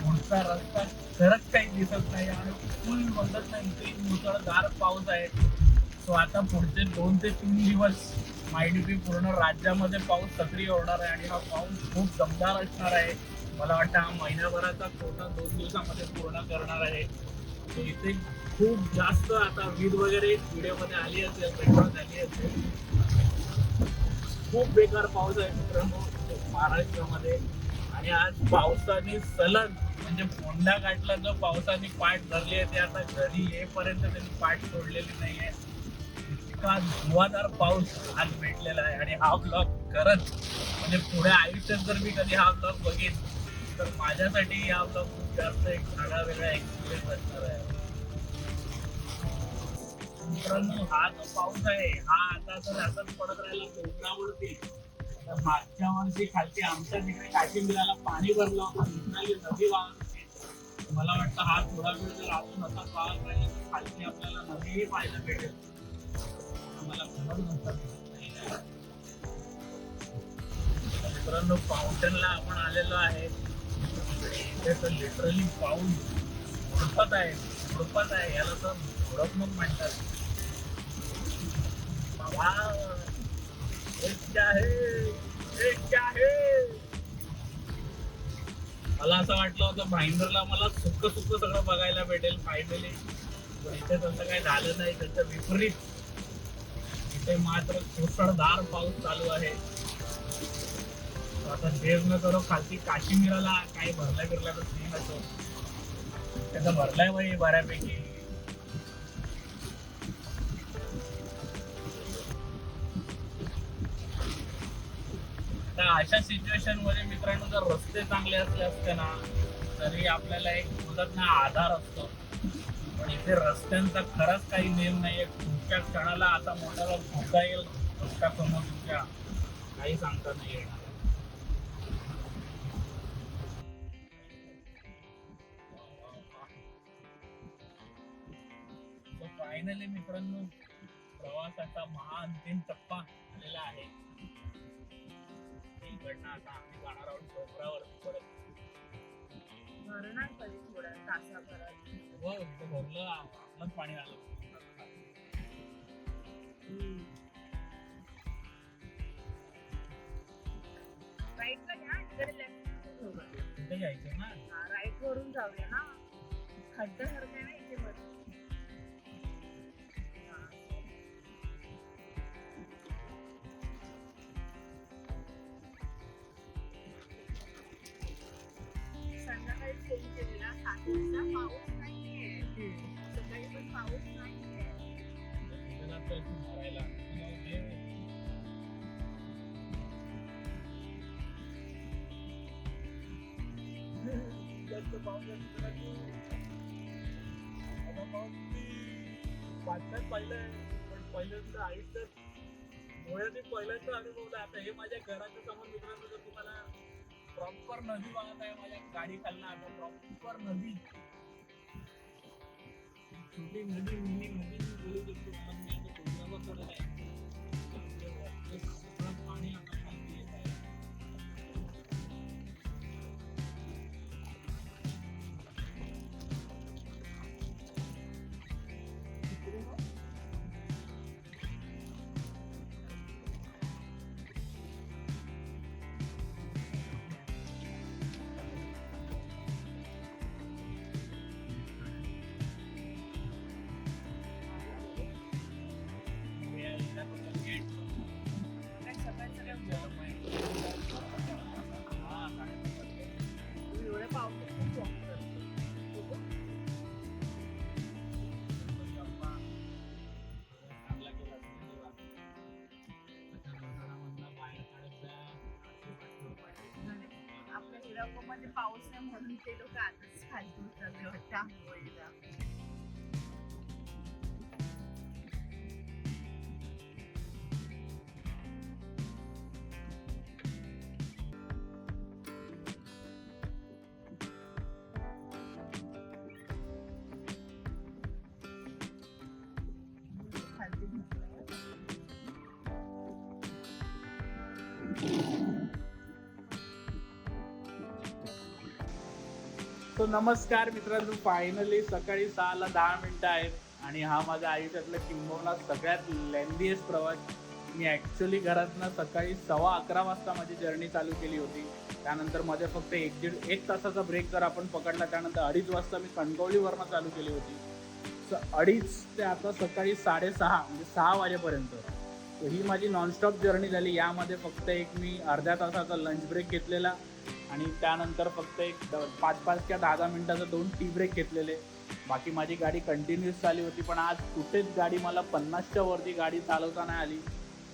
पुढचा रस्ता खरंच काही दिसत नाही आणि फुल म्हणत नाही, इथे मुसळधार पाऊस आहे. सो आता पुढचे 2 ते 3 दिवस मायडीपी पूर्ण राज्यामध्ये पाऊस सक्रिय होणार आहे आणि हा पाऊस खूप दमदार असणार आहे. मला वाटतं हा महिन्याभराचा कोटा 2 दिवसामध्ये पूर्ण करणार आहे. तो इथे खूप जास्त आता वीज वगैरे व्हिडिओमध्ये आली असेल, रेकॉर्ड झाली असेल. खूप बेकार पाऊस आहे मित्रांनो महाराष्ट्रामध्ये. आणि आज पावसाने सलग म्हणजे फोंडा घाटला जो पावसाने पाठ धरली आहे ते आता घरी येईपर्यंत त्यांनी पाठ सोडलेली नाही आहे. इतका धुवाधार पाऊस आज भेटलेला आहे आणि हा ब्लॉग खरंच म्हणजे पुढे आयुष्यात जर मी कधी हा ब्लॉग बघेन तर माझ्यासाठी हा ब्लॉग खूप जास्त एक वेगळा वेगळा एक्सपिरियन्स असणार आहे. मित्रांनो हा जो पाऊस आहे हा आता जर असंच पडत राहिला डोंगरावरती तर मागच्या वर्षी खालची आमच्या तिकडे काशिंबिराला पाणी भरलं होतं, मित्राली नदी वाहत होती. मला वाटतं हा थोडा वेळ जर अजून असा पाहत राहिला तर खालची आपल्याला नदीही पाहायला भेटेल. मला मित्रांनो फाउंटनला आपण आलेलो आहे. इथे तर लिटरली पाऊस झुडपत आहे याला तर झुडपमग म्हणतात. बाबा मला असं वाटलं होतं भाईंदरला मला सुक्क सगळं बघायला भेटेल फायनली, पण इथे तसं काही झालं नाही. त्याचं विपरीत इथे मात्र मुसळधार पाऊस चालू आहे. आता देव न करो खालती काश्मीराला काही भरल्या तर सीन असो, त्याचा भरलाय बाई बऱ्यापैकी. तर अशा सिच्युएशन मध्ये मित्रांनो जर रस्ते चांगले असले असते ना तरी आपल्याला एक बोलत ना आधार असतो. पण इथे रस्त्यांचा खरंच काही नियम नाहीये. तुमच्या क्षणाला आता मोठ्याला धोका येईल रस्त्यासमोर तुमच्या, काही सांगता नाही येणार. फायनली मित्रांनो प्रवासाचा महाअंतिम टप्पा आलेला आहे. इकडनं आता आम्ही जाणार आहोत डोंगरावर परत. भरणार कधी थोड्या तासाभरात. हो इथं भरलं, आपलंच पाणी आलं. राईटला घ्या, इकडे लेफ्ट तिथे जायचं ना. राईट वरून जाऊया ना, खड्ड्यासारखं आहे ना इथे वर. संध्याकाळी फोन केलेला 7 वाजता, पाऊस नाहीये. सकाळी पण पाऊस नाहीये. मारायला बातम्यात पाहिलंय पण पहिल्यांदा आयुष्यात डोळ्याने पहिल्यांदा अनुभवलं. आता हे माझ्या घराच्या समोर मित्रांनो जर तुम्हाला प्रॉपर नदी वाहत आहे माझ्या गाडी खालना. आता प्रॉपर नदी, छोटी नदी मिनी नदी बोलू शकतो. पण मी आता डोंगरावर पडत आहे, पाणी आता खाली येत आहे. कोल्हापूरमध्ये पाऊस नाही म्हणून ते लोक आताच खाली उतरले वाटतं आंघोळीला. खाली उतरले. तो नमस्कार मित्रांनो, फायनली सकाळी 6:10 आहेत आणि हा माझ्या आयुष्यातला किंबहुना सगळ्यात लेंदीएस्ट प्रवास. मी ॲक्च्युली घरातनं सकाळी 11:15 वाजता माझी जर्नी चालू केली होती. त्यानंतर मध्ये फक्त 1 तासाचा ब्रेक जर आपण पकडला, त्यानंतर 2:30 वाजता मी कणकवलीवरनं चालू केली होती. 2:30 ते आता सकाळी 6:30 म्हणजे 6 वाजेपर्यंत. तर ही माझी नॉनस्टॉप जर्नी झाली. यामध्ये फक्त एक मी अर्ध्या तासाचा लंच ब्रेक घेतलेला आणि त्यानंतर फक्त एक 5 किंवा 10 मिनिटाचा 2 टी ब्रेक घेतलेले. बाकी माझी गाडी कंटिन्यूस चालू होती. पण आज कुठेच गाडी मला 50च्या वरती गाडी चालवता नाही आली.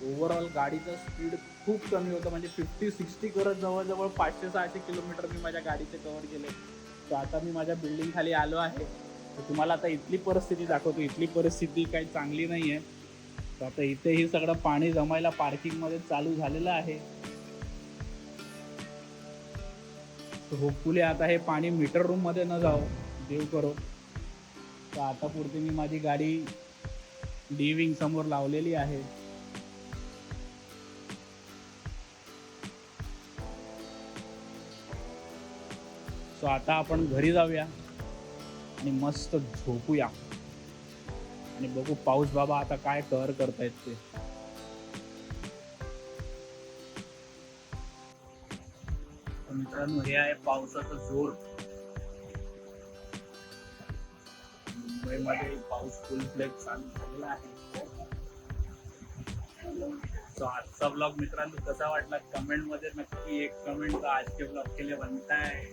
ओव्हरऑल गाडीचं स्पीड खूप कमी होतं, म्हणजे 50-60 करत जवळजवळ 500-600 किलोमीटर मी माझ्या गाडीचे कव्हर केले. तर आता मी माझ्या बिल्डिंग खाली आलो आहे. तर तुम्हाला आता इथली परिस्थिती दाखवतो. इथली परिस्थिती काही चांगली नाही आहे. तर आता इथेही सगळं पाणी जमायला पार्किंगमध्ये चालू झालेलं आहे. होपफुली आता हे पाणी मीटर रूममध्ये न जावं, देव करो. तर आता पुरती मी माझी गाडी डी विंग समोर लावलेली आहे. सो आता आपण घरी जाऊया आणि मस्त झोपूया आणि बघू पाऊस बाबा आता काय कहर करतायत ते. मित्रांनो, हे आहे पावसाचं जोर. मुंबईमध्ये पाऊस फुल फ्लेग चालू झालेला आहे. तो आजचा ब्लॉग मित्रांनो कसा वाटला कमेंट मध्ये नक्की एक कमेंट. आज के ब्लॉग के लिए बनताय.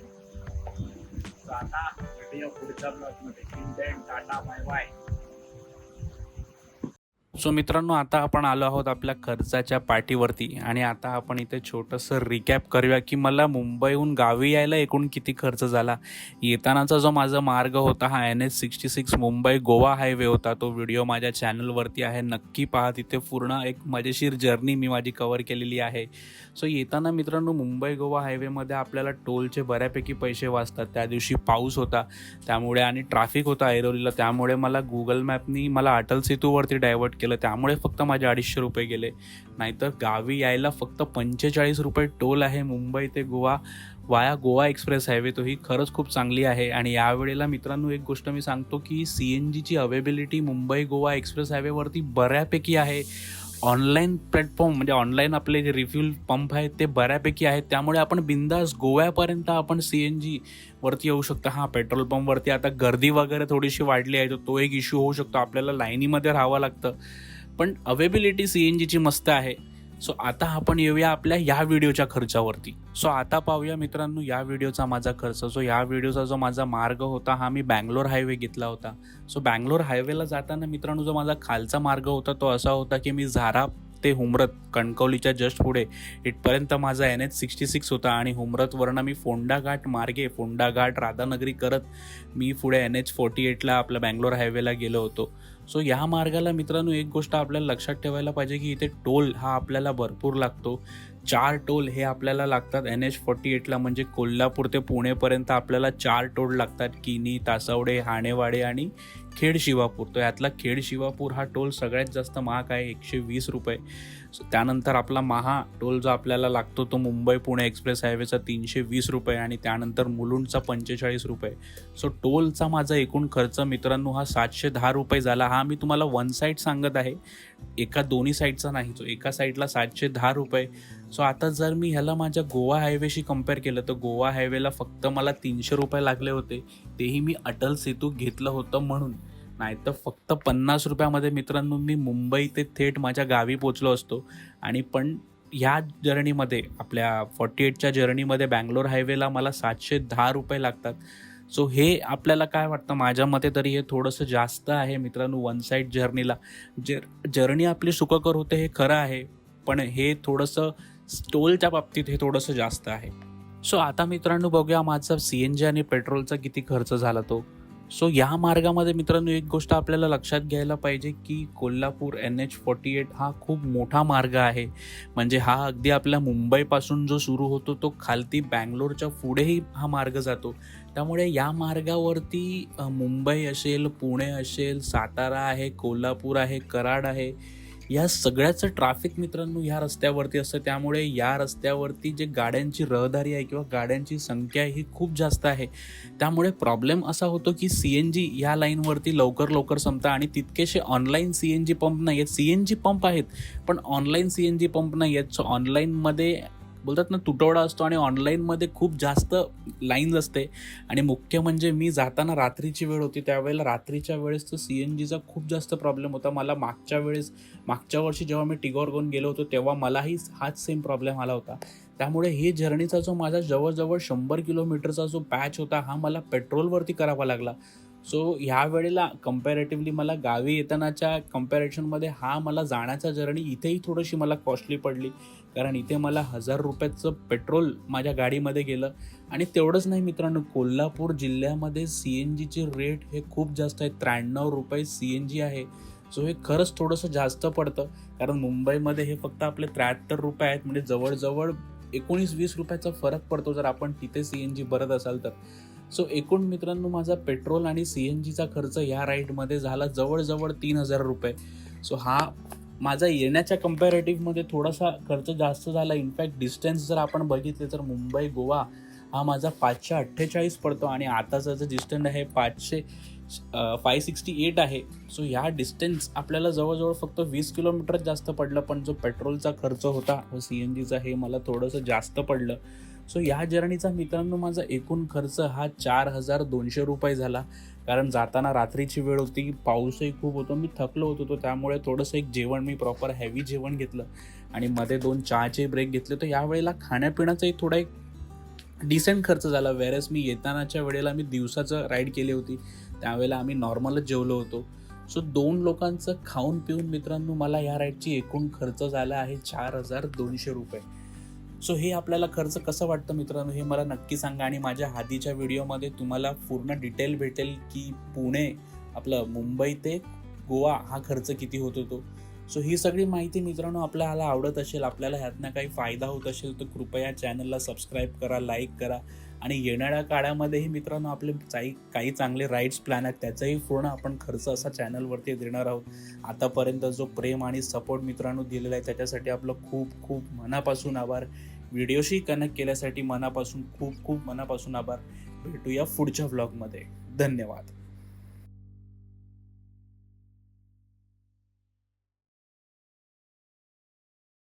तो आता भेटूया पुढच्या ब्लॉग मध्ये. Tata bye bye. सो मित्रांनो, आता आपण आलो आहोत आपल्या खर्चाच्या पाठीवरती आणि आता आपण इथे छोटंसं रिकॅप करूया की मला मुंबईहून गावी यायला एकूण किती खर्च झाला. येतानाचा जो माझा मार्ग होता हा NH66 मुंबई गोवा हायवे होता. तो व्हिडिओ माझ्या चॅनलवरती आहे, नक्की पहा. तिथे पूर्ण एक मजेशीर जर्नी मी माझी कव्हर केलेली आहे. सो येताना मित्रांनो मुंबई गोवा हायवेमध्ये आपल्याला टोलचे बऱ्यापैकी पैसे वाचतात. त्या दिवशी पाऊस होता त्यामुळे आणि ट्रॅफिक होता ऐरोलीला, त्यामुळे मला गुगल मॅपनी मला अटल सेतूवरती डायव्हर्ट केलं. त्यामुळे फक्त माझे 250 रुपये गेले. नाहीतर गावी यायला फक्त 45 रुपये टोल आहे मुंबई ते गोवा वाया गोवा एक्सप्रेस हायवे. तो ही खरंच खूप चांगली आहे. आणि यावेळेला मित्रांनो एक गोष्ट मी सांगतो की CNGची अवेबिलिटी मुंबई गोवा एक्सप्रेस हायवेवरती बऱ्यापैकी आहे. ऑनलाईन प्लॅटफॉर्म म्हणजे ऑनलाईन आपले जे रिफ्यूल पंप आहेत ते बऱ्यापैकी आहेत. त्यामुळे आपण बिंदास गोव्यापर्यंत आपण CNG वरती येऊ शकतो. हां, पेट्रोल पंपवरती आता गर्दी वगैरे थोडीशी वाढली आहे, तो एक इश्यू होऊ शकतो. आपल्याला लाईनीमध्ये राहावं लागतं, पण अवेबिलिटी CNGची मस्त आहे. सो आता आपण येऊया आपल्या या व्हिडिओच्या खर्चावरती. सो आता पाहूया मित्रांनो या व्हिडिओचा माझा खर्च. सो या व्हिडिओचा जो माझा मार्ग होता हा मी बँगलोर हायवे घेतला होता. सो बँगलोर हायवेला जाताना मित्रांनो जो माझा खालचा मार्ग होता तो असा होता की मी झारा ते हुमरत कणकवलीच्या जस्ट पुढे इथपर्यंत माझा NH66 होता आणि हुमरतवरनं मी फोंडा घाट मार्गे फोंडा घाट राधानगरी करत मी पुढे NH48ला आपल्या बँगलोर हायवेला गेलो होतो. सो या मार्गाला मित्रांनो एक गोष्ट आपल्याला लक्षात ठेवायला पाहिजे की इथे टोल हा आपल्याला भरपूर लागतो. 4 टोल हे आपल्याला लागतात NH48ला, म्हणजे कोल्हापूर ते पुणेपर्यंत आपल्याला 4 टोल लागतात. किनी, तासवडे, हाणेवाडे आणि खेड शिवापूर. तो यातला खेड शिवापूर हा टोल सगळ्यात जास्त महाग आहे, 120 रुपये. त्यानंतर आपला महा टोल जो आपल्याला लागतो तो मुंबई पुणे एक्सप्रेस हायवेचा 320 रुपये आणि त्यानंतर मुलुंडचा 45 रुपये. सो टोलचा माझा एकूण खर्च मित्रांनो हा 710 रुपये झाला. हा मी तुम्हाला वन साईड सांगत आहे, दोन्ही साईडचा नाही. तो एका साईडला 710 रुपये. सो आता जर मी ह्याला माझ्या गोवा हायवेशी कम्पेअर केलं तर गोवा हायवेला फक्त मला 300 रुपये लागले होते, तेही मी अटल सेतू घेतलं होतं म्हणून. नाहीतर फक्त 50 रुपयामध्ये मित्रांनो मी मुंबई ते थेट माझ्या गावी पोचलो असतो. आणि पण ह्या जर्नीमध्ये आपल्या 48च्या जर्नीमध्ये बँगलोर हायवेला मला 710 रुपये लागतात. सो हे आपल्याला काय वाटतं, माझ्या मते तरी हे थोडंसं जास्त आहे मित्रांनो. वन साईड जर्नीला जर्नी आपली सुखकर होते हे खरं आहे, पण हे थोडंसं टोलच्या बाबतीत हे थोडंसं जास्त आहे. सो आता मित्रांनो बघूया माझा CNG आणि पेट्रोलचा किती खर्च झाला तो. सो या मार्गामध्ये मित्रांनो एक गोष्ट आपल्याला लक्षात घ्यायला पाहिजे की कोल्हापूर NH48 हा खूप मोठा मार्ग आहे. म्हणजे हा अगदी आपल्या मुंबईपासून जो सुरू होतो तो खालती बँगलोरच्या पुढेही हा मार्ग जातो. त्यामुळे या मार्गावरती मुंबई असेल, पुणे असेल, सातारा आहे, कोल्हापूर आहे, कराड आहे, या सगळ्याचं ट्रॅफिक मित्रांनो ह्या रस्त्यावरती असतं. त्यामुळे या रस्त्यावरती जे गाड्यांची रहदारी आहे किंवा गाड्यांची संख्या ही खूप जास्त आहे. त्यामुळे प्रॉब्लेम असा होतो की CNG या लाईनवरती लवकर संपतं आणि तितकेसे ऑनलाईन CNG पंप नाही आहेत. CNG पंप आहेत पण ऑनलाईन CNG पंप नाही आहेत. सो ऑनलाईनमध्ये बोलतात ना तुटवडा असतो आणि ऑनलाईनमध्ये खूप जास्त लाईन्स असते. आणि मुख्य म्हणजे मी जाताना रात्रीची वेळ होती, त्यावेळेला रात्रीच्या वेळेस तर CNGचा खूप जास्त प्रॉब्लेम होता. मला मागच्या वर्षी जेव्हा मी टिगॉर घेऊन गेलो होतो तेव्हा मलाही हाच सेम प्रॉब्लेम आला होता. त्यामुळे हे जर्नीचा जो माझा जवळजवळ 100 किलोमीटरचा जो पॅच होता हा मला पेट्रोलवरती करावा लागला. सो ह्या वेळेला कम्पॅरेटिव्हली मला गावी येतानाच्या कम्पॅरिझनमध्ये हा मला जाण्याचा जर्नी इथेही थोडीशी मला कॉस्टली पडली. कारण इथे मला 1000 रुपयाचं पेट्रोल माझ्या गाडीमध्ये गेलं. आणि तेवढंच नाही मित्रांनो, कोल्हापूर जिल्ह्यामध्ये CNGचे रेट हे खूप जास्त आहेत. 93 रुपये CNG आहे. सो हे खरंच थोडंसं जास्त पडतं. कारण मुंबईमध्ये हे फक्त आपले 73 रुपये आहेत. म्हणजे जवळजवळ 19-20 रुपयाचा फरक पडतो जर आपण तिथे CNG भरत असाल तर. सो एकूण मित्रांनो माझा पेट्रोल आणि CNGचा खर्च या राईडमध्ये झाला जवळजवळ 3000 रुपये. सो हा माझा येण्याच्या कम्पॅरेटिव्हमध्ये थोडासा खर्च जास्त झाला. इनफॅक्ट डिस्टन्स जर आपण बघितले तर मुंबई गोवा हा माझा 548 पडतो आणि आताचा जो डिस्टन्स आहे 568 आहे. सो ह्या डिस्टन्स आपल्याला जवळजवळ फक्त 20 किलोमीटर जास्त पडलं. पण जो पेट्रोलचा खर्च होता व CNGचा हे मला थोडंसं जास्त पडलं. सो या जर्नीचा मित्रांनो माझा एकूण खर्च हा 4200 रुपये झाला. कारण जाताना रात्रीची वेळ होती, पाऊसही खूप होतो, मी थकलो होतो. त्यामुळे थोडंसं एक जेवण मी प्रॉपर हेवी जेवण घेतलं आणि मध्ये 2 चहाचे ब्रेक घेतले. तर यावेळेला खाण्यापिण्याचाही थोडा एक डिसेंट खर्च झाला. वेळेस मी येतानाच्या वेळेला मी दिवसाचं राईड केली होती, त्यावेळेला आम्ही नॉर्मलच जेवलो होतो. सो 2 लोकांचं खाऊन पिऊन मित्रांनो मला या राईडची एकूण खर्च झाला आहे 4200 रुपये. सो हे आपल्याला खर्च कसं वाटतं मित्रांनो हे मला नक्की सांगा. आणि माझ्या आधीच्या व्हिडिओमध्ये तुम्हाला पूर्ण डिटेल भेटेल की पुणे आपलं मुंबई ते गोवा हा खर्च किती होतो तो. सो ही सगळी माहिती मित्रांनो आपल्याला आवडत असेल, आपल्याला ह्यातनं काही फायदा होत असेल तर कृपया चॅनलला सबस्क्राईब करा, लाईक करा. आणि येणाऱ्या काळामध्येही मित्रांनो आपले काही चांगले राईड्स प्लॅन आहेत, त्याचाही पूर्ण आपण खर्च असा चॅनलवरती देणार आहोत. आतापर्यंत जो प्रेम आणि सपोर्ट मित्रांनो दिलेला आहे त्याच्यासाठी आपलं खूप खूप मनापासून आभार. व्हिडिओशी कनेक्ट केल्यासाठी खूप मनापासून आभार. भेटूया पुढच्या व्लॉगमध्ये. धन्यवाद.